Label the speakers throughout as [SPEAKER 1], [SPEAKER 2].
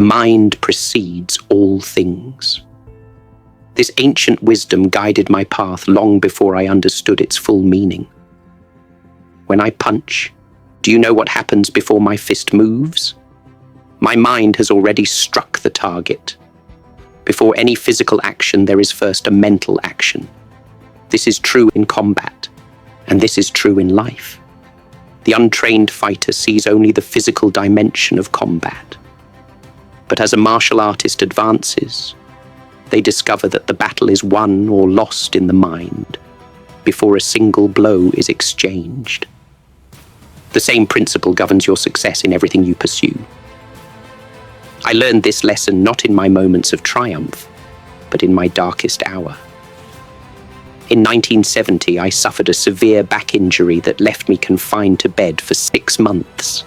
[SPEAKER 1] Mind precedes all things. This ancient wisdom guided my path long before I understood its full meaning. When I punch, do you know what happens before my fist moves? My mind has already struck the target. Before any physical action, there is first a mental action. This is true in combat, and this is true in life. The untrained fighter sees only the physical dimension of combat. But as a martial artist advances, they discover that the battle is won or lost in the mind before a single blow is exchanged. The same principle governs your success in everything you pursue. I learned this lesson not in my moments of triumph, but in my darkest hour. In 1970, I suffered a severe back injury that left me confined to bed for 6 months.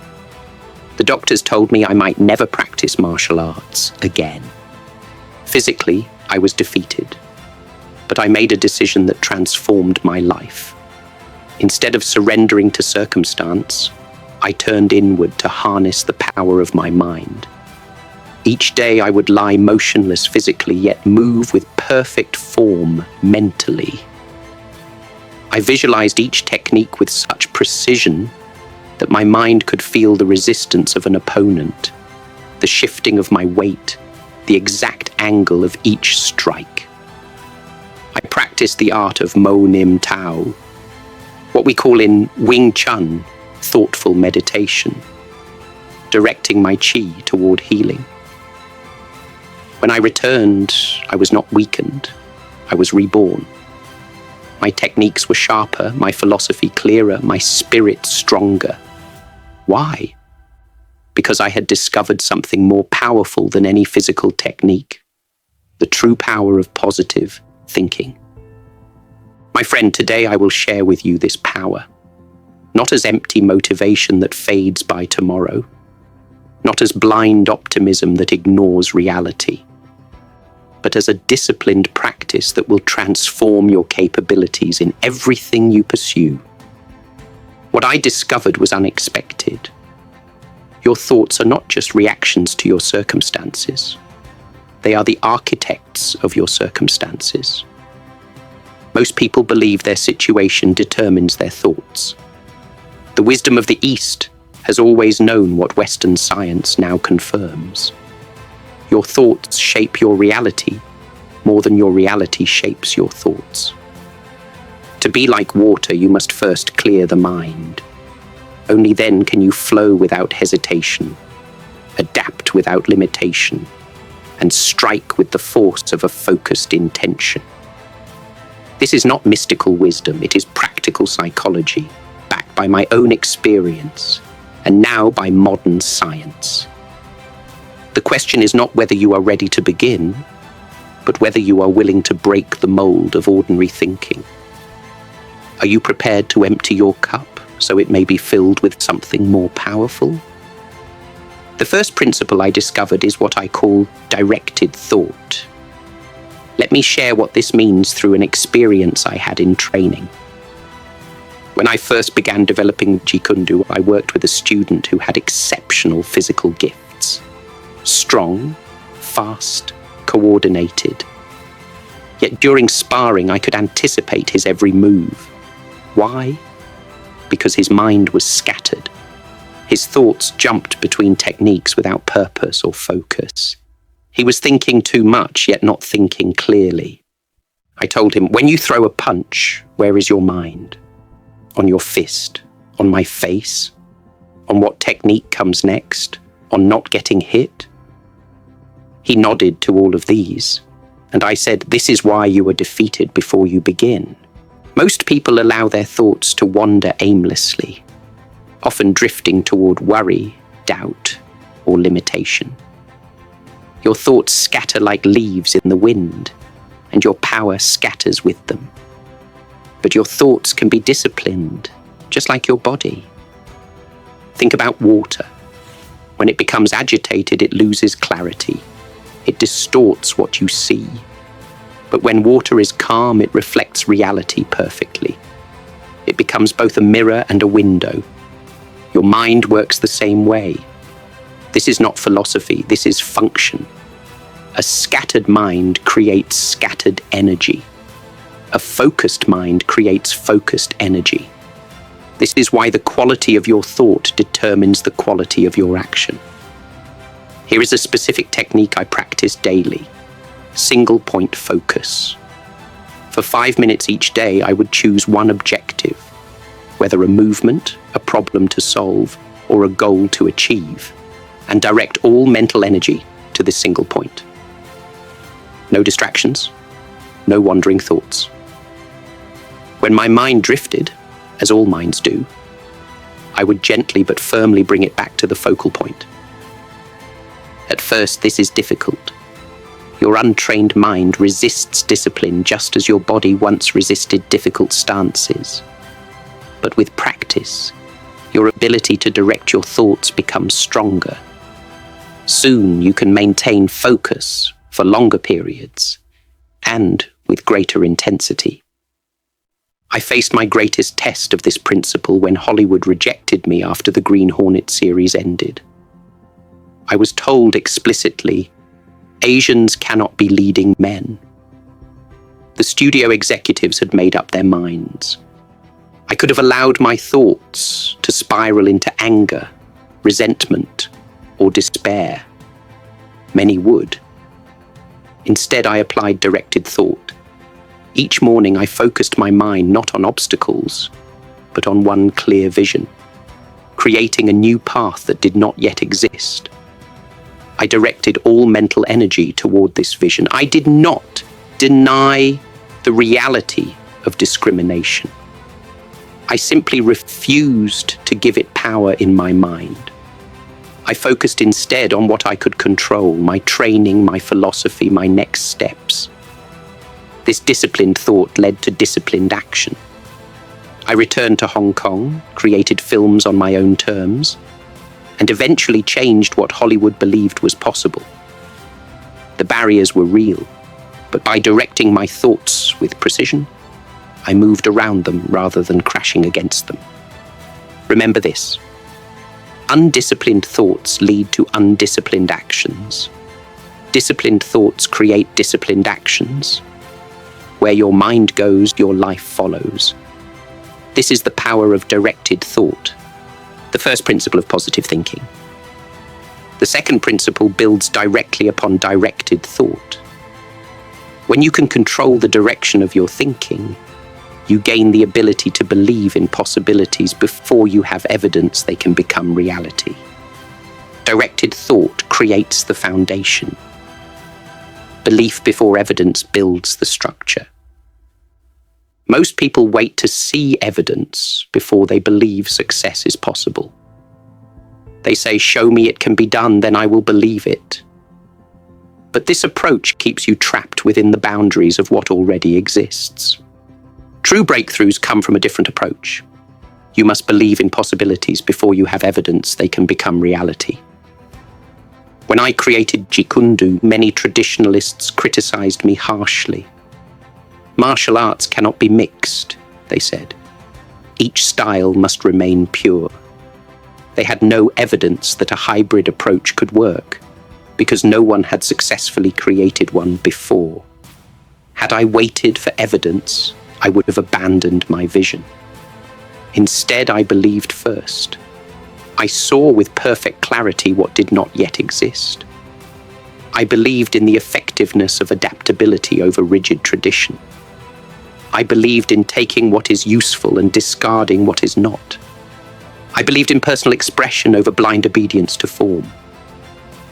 [SPEAKER 1] The doctors told me I might never practice martial arts again. Physically, I was defeated, but I made a decision that transformed my life. Instead of surrendering to circumstance, I turned inward to harness the power of my mind. Each day I would lie motionless physically, yet move with perfect form mentally. I visualized each technique with such precision that my mind could feel the resistance of an opponent, the shifting of my weight, the exact angle of each strike. I practiced the art of Mo Nim Tao, what we call in Wing Chun, thoughtful meditation, directing my chi toward healing. When I returned, I was not weakened, I was reborn. My techniques were sharper, my philosophy clearer, my spirit stronger. Why? Because I had discovered something more powerful than any physical technique, the true power of positive thinking. My friend, today I will share with you this power, not as empty motivation that fades by tomorrow, not as blind optimism that ignores reality, but as a disciplined practice that will transform your capabilities in everything you pursue. What I discovered was unexpected. Your thoughts are not just reactions to your circumstances. They are the architects of your circumstances. Most people believe their situation determines their thoughts. The wisdom of the East has always known what Western science now confirms. Your thoughts shape your reality more than your reality shapes your thoughts. To be like water, you must first clear the mind. Only then can you flow without hesitation, adapt without limitation, and strike with the force of a focused intention. This is not mystical wisdom, it is practical psychology, backed by my own experience, and now by modern science. The question is not whether you are ready to begin, but whether you are willing to break the mold of ordinary thinking. Are you prepared to empty your cup so it may be filled with something more powerful? The first principle I discovered is what I call directed thought. Let me share what this means through an experience I had in training. When I first began developing Jeet Kune Do, I worked with a student who had exceptional physical gifts. Strong, fast, coordinated. Yet during sparring, I could anticipate his every move. Why? Because his mind was scattered. His thoughts jumped between techniques without purpose or focus. He was thinking too much, yet not thinking clearly. I told him, when you throw a punch, where is your mind? On your fist? On my face? On what technique comes next? On not getting hit? He nodded to all of these, and I said, this is why you are defeated before you begin. Most people allow their thoughts to wander aimlessly, often drifting toward worry, doubt, or limitation. Your thoughts scatter like leaves in the wind, and your power scatters with them. But your thoughts can be disciplined, just like your body. Think about water. When it becomes agitated, it loses clarity. It distorts what you see. But when water is calm, it reflects reality perfectly. It becomes both a mirror and a window. Your mind works the same way. This is not philosophy, this is function. A scattered mind creates scattered energy. A focused mind creates focused energy. This is why the quality of your thought determines the quality of your action. Here is a specific technique I practice daily: single point focus. For 5 minutes each day, I would choose one objective, whether a movement, a problem to solve, or a goal to achieve, and direct all mental energy to this single point. No distractions, no wandering thoughts. When my mind drifted, as all minds do, I would gently but firmly bring it back to the focal point. At first, this is difficult. Your untrained mind resists discipline just as your body once resisted difficult stances. But with practice, your ability to direct your thoughts becomes stronger. Soon you can maintain focus for longer periods and with greater intensity. I faced my greatest test of this principle when Hollywood rejected me after the Green Hornet series ended. I was told explicitly, Asians cannot be leading men. The studio executives had made up their minds. I could have allowed my thoughts to spiral into anger, resentment, or despair. Many would. Instead, I applied directed thought. Each morning, I focused my mind not on obstacles, but on one clear vision, creating a new path that did not yet exist. I directed all mental energy toward this vision. I did not deny the reality of discrimination. I simply refused to give it power in my mind. I focused instead on what I could control: my training, my philosophy, my next steps. This disciplined thought led to disciplined action. I returned to Hong Kong, created films on my own terms, and eventually changed what Hollywood believed was possible. The barriers were real, but by directing my thoughts with precision, I moved around them rather than crashing against them. Remember this: undisciplined thoughts lead to undisciplined actions. Disciplined thoughts create disciplined actions. Where your mind goes, your life follows. This is the power of directed thought, the first principle of positive thinking. The second principle builds directly upon directed thought. When you can control the direction of your thinking, you gain the ability to believe in possibilities before you have evidence they can become reality. Directed thought creates the foundation. Belief before evidence builds the structure. Most people wait to see evidence before they believe success is possible. They say, "Show me it can be done, then I will believe it." But this approach keeps you trapped within the boundaries of what already exists. True breakthroughs come from a different approach. You must believe in possibilities before you have evidence they can become reality. When I created Jikundu, many traditionalists criticized me harshly. "Martial arts cannot be mixed," they said. "Each style must remain pure." They had no evidence that a hybrid approach could work, because no one had successfully created one before. Had I waited for evidence, I would have abandoned my vision. Instead, I believed first. I saw with perfect clarity what did not yet exist. I believed in the effectiveness of adaptability over rigid tradition. I believed in taking what is useful and discarding what is not. I believed in personal expression over blind obedience to form.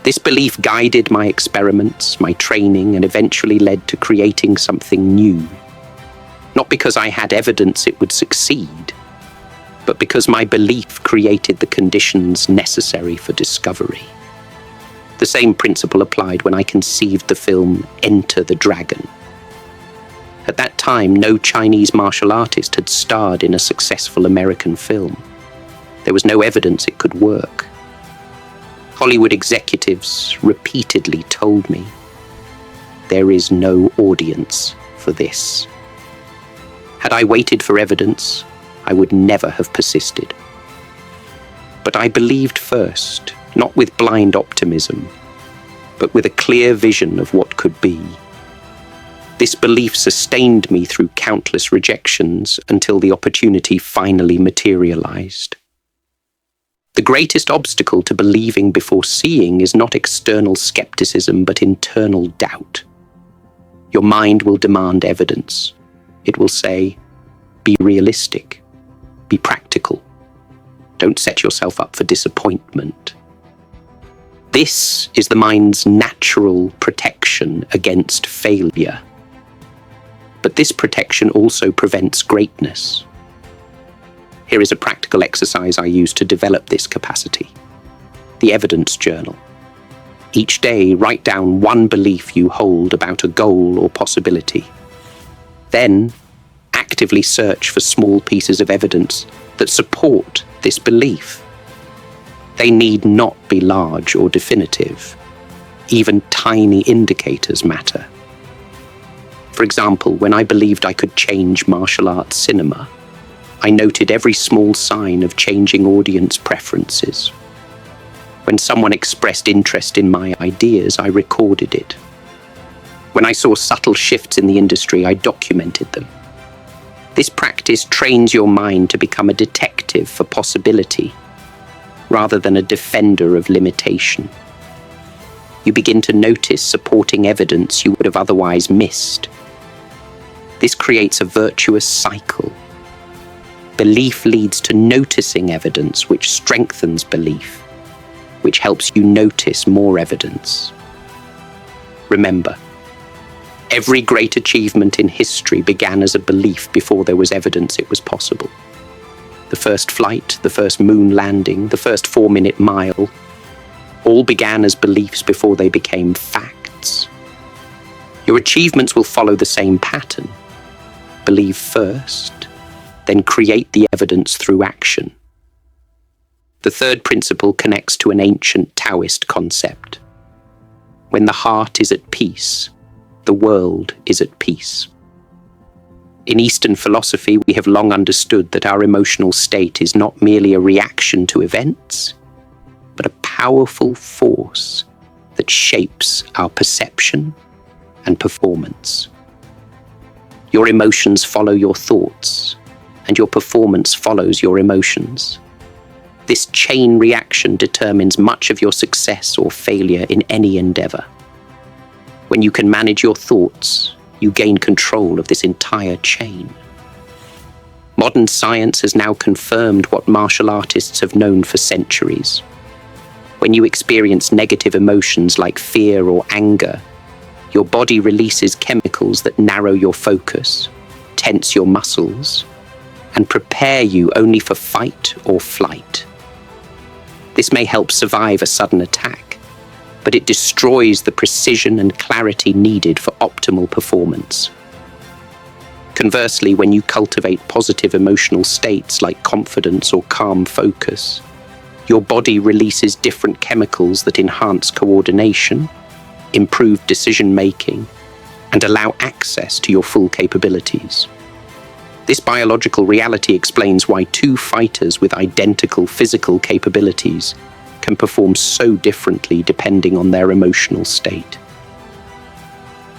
[SPEAKER 1] This belief guided my experiments, my training, and eventually led to creating something new. Not because I had evidence it would succeed, but because my belief created the conditions necessary for discovery. The same principle applied when I conceived the film Enter the Dragon. At that time, no Chinese martial artist had starred in a successful American film. There was no evidence it could work. Hollywood executives repeatedly told me, "There is no audience for this." Had I waited for evidence, I would never have persisted. But I believed first, not with blind optimism, but with a clear vision of what could be. This belief sustained me through countless rejections until the opportunity finally materialized. The greatest obstacle to believing before seeing is not external skepticism, but internal doubt. Your mind will demand evidence. It will say, be realistic, be practical. Don't set yourself up for disappointment. This is the mind's natural protection against failure. But this protection also prevents greatness. Here is a practical exercise I use to develop this capacity. The evidence journal. Each day, write down one belief you hold about a goal or possibility. Then, actively search for small pieces of evidence that support this belief. They need not be large or definitive. Even tiny indicators matter. For example, when I believed I could change martial arts cinema, I noted every small sign of changing audience preferences. When someone expressed interest in my ideas, I recorded it. When I saw subtle shifts in the industry, I documented them. This practice trains your mind to become a detective for possibility, rather than a defender of limitation. You begin to notice supporting evidence you would have otherwise missed. This creates a virtuous cycle. Belief leads to noticing evidence, which strengthens belief, which helps you notice more evidence. Remember, every great achievement in history began as a belief before there was evidence it was possible. The first flight, the first moon landing, the first 4-minute mile, all began as beliefs before they became facts. Your achievements will follow the same pattern. Believe first, then create the evidence through action. The third principle connects to an ancient Taoist concept. When the heart is at peace, the world is at peace. In Eastern philosophy, we have long understood that our emotional state is not merely a reaction to events, but a powerful force that shapes our perception and performance. Your emotions follow your thoughts, and your performance follows your emotions. This chain reaction determines much of your success or failure in any endeavor. When you can manage your thoughts, you gain control of this entire chain. Modern science has now confirmed what martial artists have known for centuries. When you experience negative emotions like fear or anger, your body releases chemicals that narrow your focus, tense your muscles, and prepare you only for fight or flight. This may help survive a sudden attack, but it destroys the precision and clarity needed for optimal performance. Conversely, when you cultivate positive emotional states like confidence or calm focus, your body releases different chemicals that enhance coordination, improve decision-making, and allow access to your full capabilities. This biological reality explains why two fighters with identical physical capabilities can perform so differently depending on their emotional state.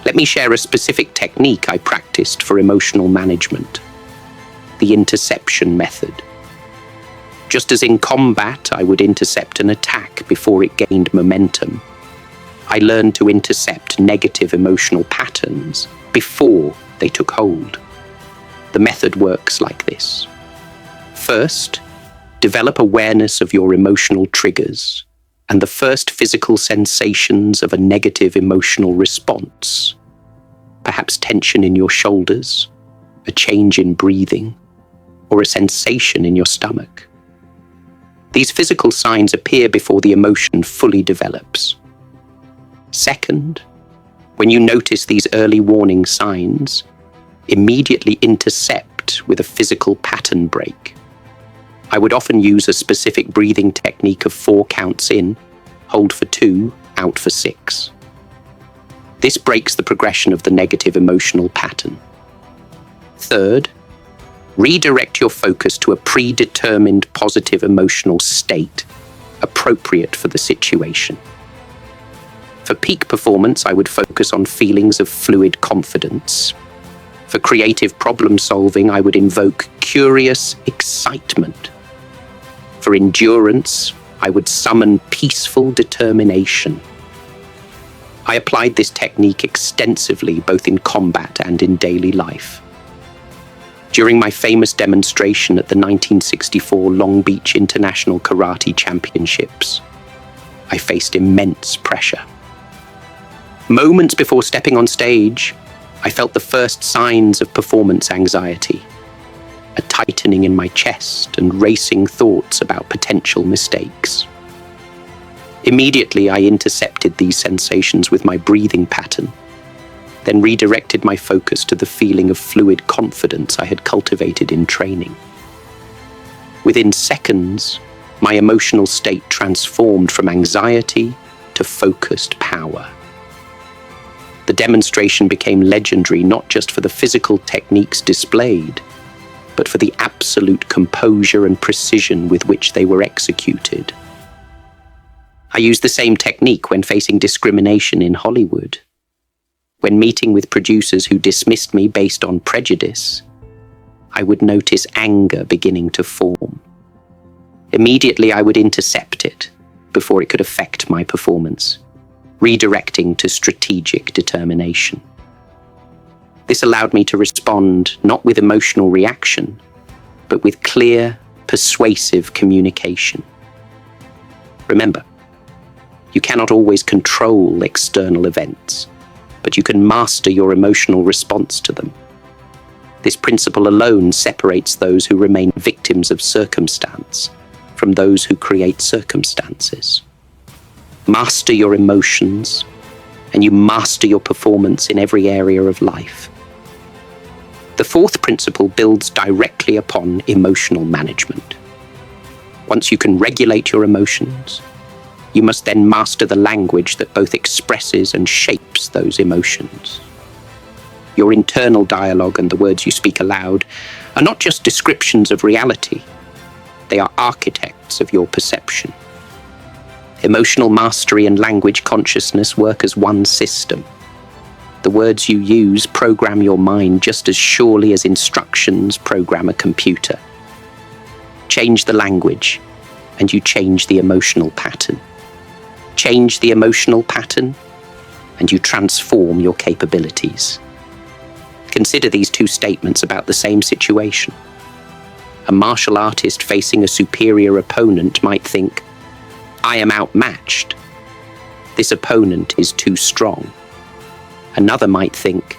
[SPEAKER 1] Let me share a specific technique I practiced for emotional management: the interception method. Just as in combat, I would intercept an attack before it gained momentum, I learned to intercept negative emotional patterns before they took hold. The method works like this. First, develop awareness of your emotional triggers and the first physical sensations of a negative emotional response. Perhaps tension in your shoulders, a change in breathing, or a sensation in your stomach. These physical signs appear before the emotion fully develops. Second, when you notice these early warning signs, immediately intercept with a physical pattern break. I would often use a specific breathing technique of 4 counts in, hold for 2, out for 6. This breaks the progression of the negative emotional pattern. Third, redirect your focus to a predetermined positive emotional state, appropriate for the situation. For peak performance, I would focus on feelings of fluid confidence. For creative problem solving, I would invoke curious excitement. For endurance, I would summon peaceful determination. I applied this technique extensively, both in combat and in daily life. During my famous demonstration at the 1964 Long Beach International Karate Championships, I faced immense pressure. Moments before stepping on stage, I felt the first signs of performance anxiety, a tightening in my chest and racing thoughts about potential mistakes. Immediately, I intercepted these sensations with my breathing pattern, then redirected my focus to the feeling of fluid confidence I had cultivated in training. Within seconds, my emotional state transformed from anxiety to focused power. The demonstration became legendary not just for the physical techniques displayed, but for the absolute composure and precision with which they were executed. I used the same technique when facing discrimination in Hollywood. When meeting with producers who dismissed me based on prejudice, I would notice anger beginning to form. Immediately, I would intercept it before it could affect my performance, redirecting to strategic determination. This allowed me to respond not with emotional reaction, but with clear, persuasive communication. Remember, you cannot always control external events, but you can master your emotional response to them. This principle alone separates those who remain victims of circumstance from those who create circumstances. Master your emotions, and you master your performance in every area of life. The fourth principle builds directly upon emotional management. Once you can regulate your emotions, you must then master the language that both expresses and shapes those emotions. Your internal dialogue and the words you speak aloud are not just descriptions of reality, they are architects of your perception. Emotional mastery and language consciousness work as one system. The words you use program your mind just as surely as instructions program a computer. Change the language, and you change the emotional pattern. Change the emotional pattern, and you transform your capabilities. Consider these two statements about the same situation. A martial artist facing a superior opponent might think, "I am outmatched. This opponent is too strong." Another might think,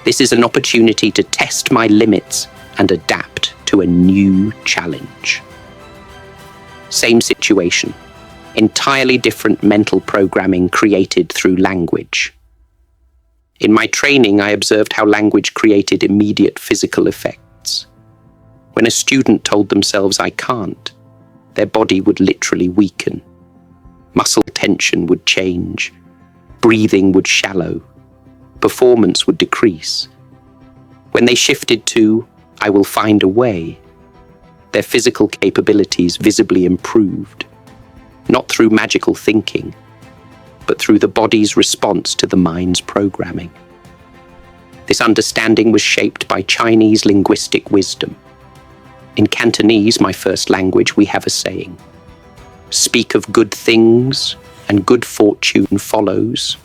[SPEAKER 1] "This is an opportunity to test my limits and adapt to a new challenge." Same situation. Entirely different mental programming created through language. In my training, I observed how language created immediate physical effects. When a student told themselves, "I can't," their body would literally weaken. Muscle tension would change. Breathing would shallow. Performance would decrease. When they shifted to, "I will find a way," their physical capabilities visibly improved. Not through magical thinking, but through the body's response to the mind's programming. This understanding was shaped by Chinese linguistic wisdom. In Cantonese, my first language, we have a saying, "Speak of good things, and good fortune follows.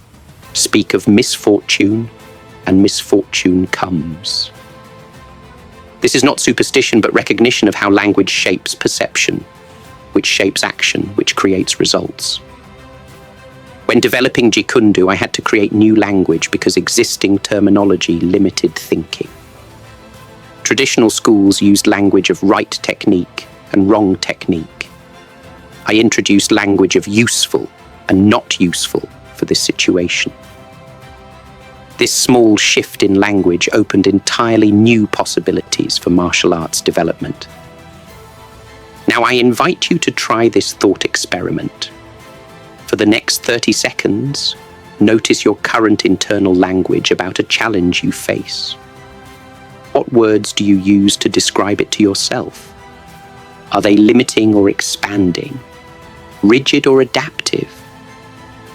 [SPEAKER 1] Speak of misfortune, and misfortune comes." This is not superstition, but recognition of how language shapes perception, which shapes action, which creates results. When developing Jikundu, I had to create new language because existing terminology limited thinking. Traditional schools used language of right technique and wrong technique. I introduced language of useful and not useful for this situation. This small shift in language opened entirely new possibilities for martial arts development. Now I invite you to try this thought experiment. For the next 30 seconds, notice your current internal language about a challenge you face. What words do you use to describe it to yourself? Are they limiting or expanding? Rigid or adaptive?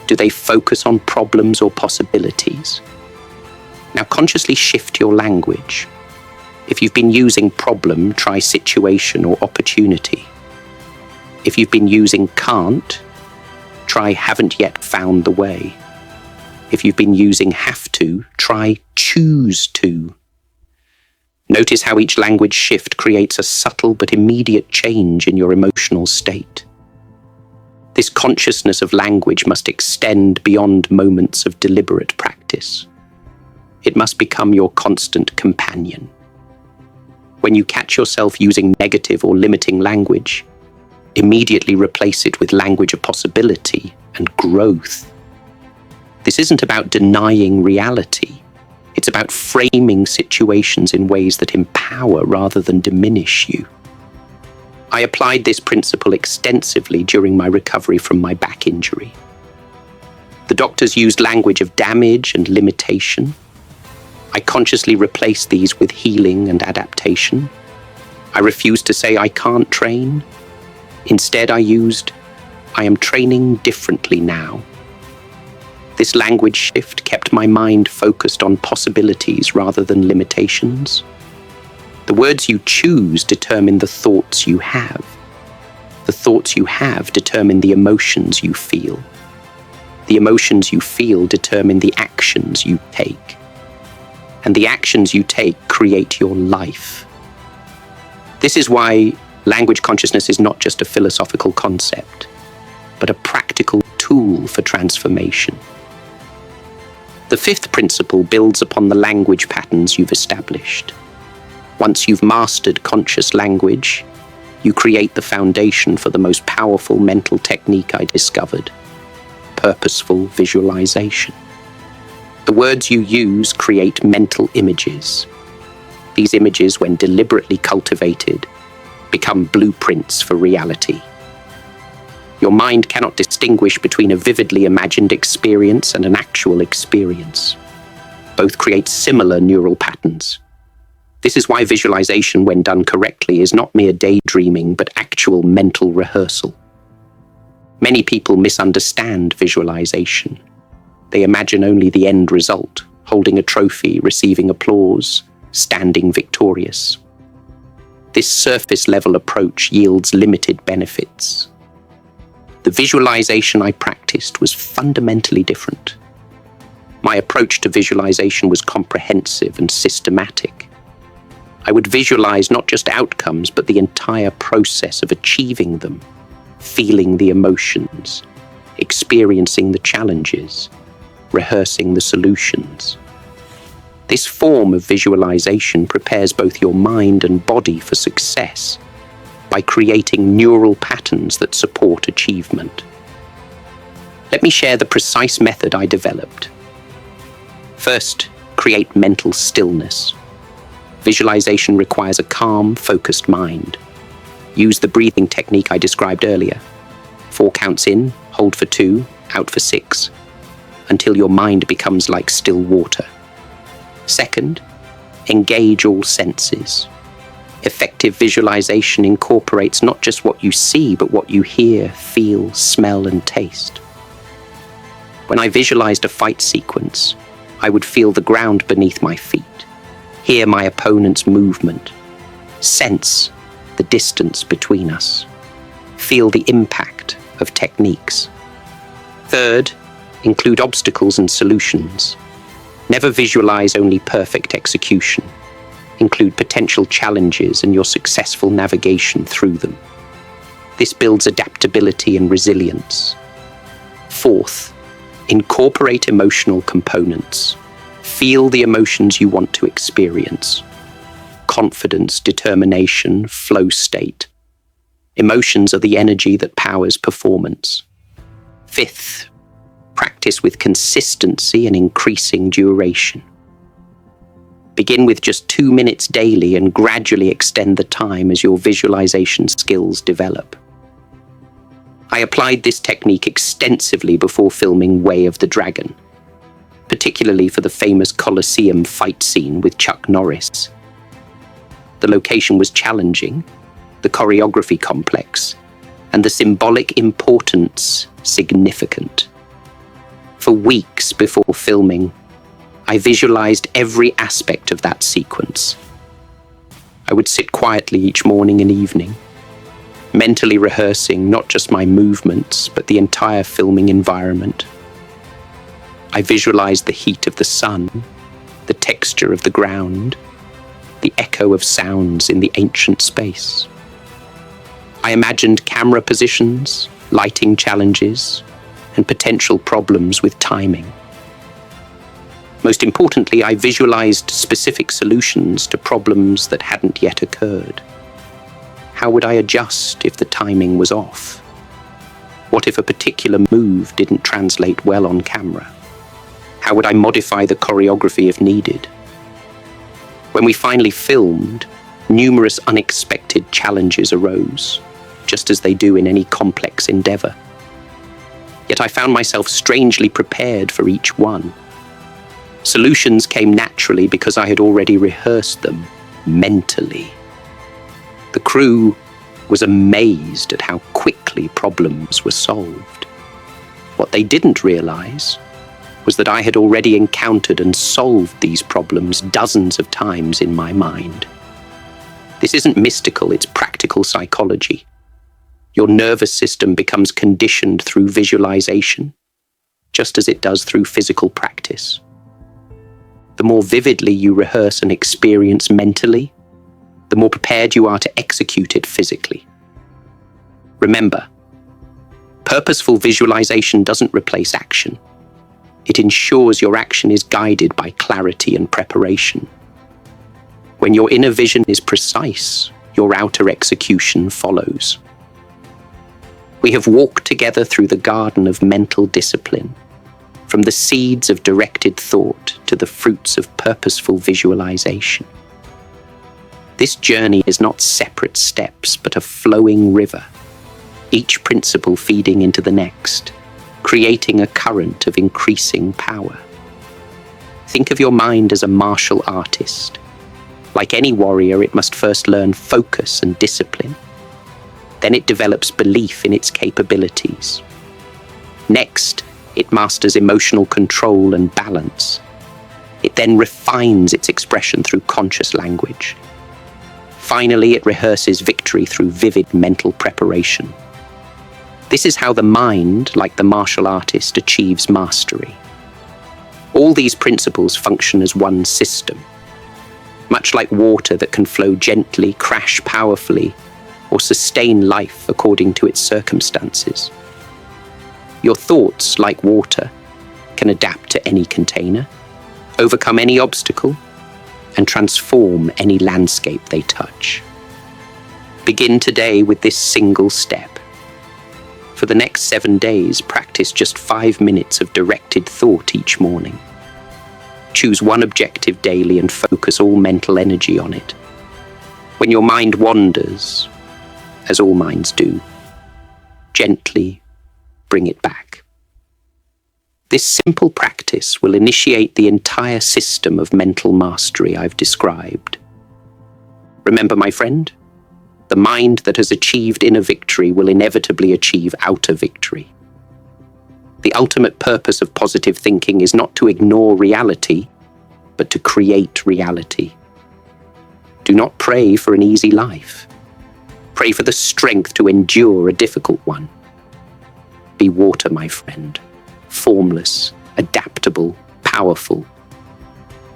[SPEAKER 1] Do they focus on problems or possibilities? Now consciously shift your language. If you've been using problem, try situation or opportunity. If you've been using can't, try haven't yet found the way. If you've been using have to, try choose to. Notice how each language shift creates a subtle but immediate change in your emotional state. This consciousness of language must extend beyond moments of deliberate practice. It must become your constant companion. When you catch yourself using negative or limiting language, immediately replace it with language of possibility and growth. This isn't about denying reality. It's about framing situations in ways that empower rather than diminish you. I applied this principle extensively during my recovery from my back injury. The doctors used language of damage and limitation. I consciously replaced these with healing and adaptation. I refused to say I can't train. Instead, I used, I am training differently now. This language shift kept my mind focused on possibilities rather than limitations. The words you choose determine the thoughts you have. The thoughts you have determine the emotions you feel. The emotions you feel determine the actions you take. And the actions you take create your life. This is why language consciousness is not just a philosophical concept, but a practical tool for transformation. The fifth principle builds upon the language patterns you've established. Once you've mastered conscious language, you create the foundation for the most powerful mental technique I discovered: purposeful visualization. The words you use create mental images. These images, when deliberately cultivated, become blueprints for reality. Your mind cannot distinguish between a vividly imagined experience and an actual experience. Both create similar neural patterns. This is why visualization, when done correctly, is not mere daydreaming, but actual mental rehearsal. Many people misunderstand visualization. They imagine only the end result, holding a trophy, receiving applause, standing victorious. This surface-level approach yields limited benefits. The visualization I practiced was fundamentally different. My approach to visualization was comprehensive and systematic. I would visualize not just outcomes, but the entire process of achieving them, feeling the emotions, experiencing the challenges, rehearsing the solutions. This form of visualization prepares both your mind and body for success by creating neural patterns that support achievement. Let me share the precise method I developed. First, create mental stillness. Visualization requires a calm, focused mind. Use the breathing technique I described earlier. 4 counts in, hold for 2, out for 6, until your mind becomes like still water. Second, engage all senses. Effective visualization incorporates not just what you see, but what you hear, feel, smell, and taste. When I visualized a fight sequence, I would feel the ground beneath my feet, hear my opponent's movement, sense the distance between us, feel the impact of techniques. Third, include obstacles and solutions. Never visualize only perfect execution. Include potential challenges and your successful navigation through them. This builds adaptability and resilience. Fourth, incorporate emotional components. Feel the emotions you want to experience. Confidence, determination, flow state. Emotions are the energy that powers performance. Fifth, practice with consistency and increasing duration. Begin with just 2 minutes daily and gradually extend the time as your visualization skills develop. I applied this technique extensively before filming Way of the Dragon, particularly for the famous Colosseum fight scene with Chuck Norris. The location was challenging, the choreography complex, and the symbolic importance significant. For weeks before filming, I visualized every aspect of that sequence. I would sit quietly each morning and evening, mentally rehearsing not just my movements, but the entire filming environment. I visualized the heat of the sun, the texture of the ground, the echo of sounds in the ancient space. I imagined camera positions, lighting challenges, and potential problems with timing. Most importantly, I visualized specific solutions to problems that hadn't yet occurred. How would I adjust if the timing was off? What if a particular move didn't translate well on camera? How would I modify the choreography if needed? When we finally filmed, numerous unexpected challenges arose, just as they do in any complex endeavor. Yet I found myself strangely prepared for each one. Solutions came naturally because I had already rehearsed them mentally. The crew was amazed at how quickly problems were solved. What they didn't realize was that I had already encountered and solved these problems dozens of times in my mind. This isn't mystical, it's practical psychology. Your nervous system becomes conditioned through visualization, just as it does through physical practice. The more vividly you rehearse an experience mentally, the more prepared you are to execute it physically. Remember, purposeful visualization doesn't replace action. It ensures your action is guided by clarity and preparation. When your inner vision is precise, your outer execution follows. We have walked together through the garden of mental discipline, from the seeds of directed thought to the fruits of purposeful visualization. This journey is not separate steps, but a flowing river, each principle feeding into the next, creating a current of increasing power. Think of your mind as a martial artist. Like any warrior, it must first learn focus and discipline. Then it develops belief in its capabilities. Next, it masters emotional control and balance. It then refines its expression through conscious language. Finally, it rehearses victory through vivid mental preparation. This is how the mind, like the martial artist, achieves mastery. All these principles function as one system. Much like water that can flow gently, crash powerfully, or sustain life according to its circumstances. Your thoughts, like water, can adapt to any container, overcome any obstacle, and transform any landscape they touch. Begin today with this single step. For the next 7 days, practice just 5 minutes of directed thought each morning. Choose one objective daily and focus all mental energy on it. When your mind wanders, as all minds do, gently bring it back. This simple practice will initiate the entire system of mental mastery I've described. Remember, my friend, the mind that has achieved inner victory will inevitably achieve outer victory. The ultimate purpose of positive thinking is not to ignore reality, but to create reality. Do not pray for an easy life. Pray for the strength to endure a difficult one. Be water, my friend, formless, adaptable, powerful,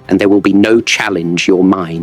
[SPEAKER 1] and there will be no challenge your mind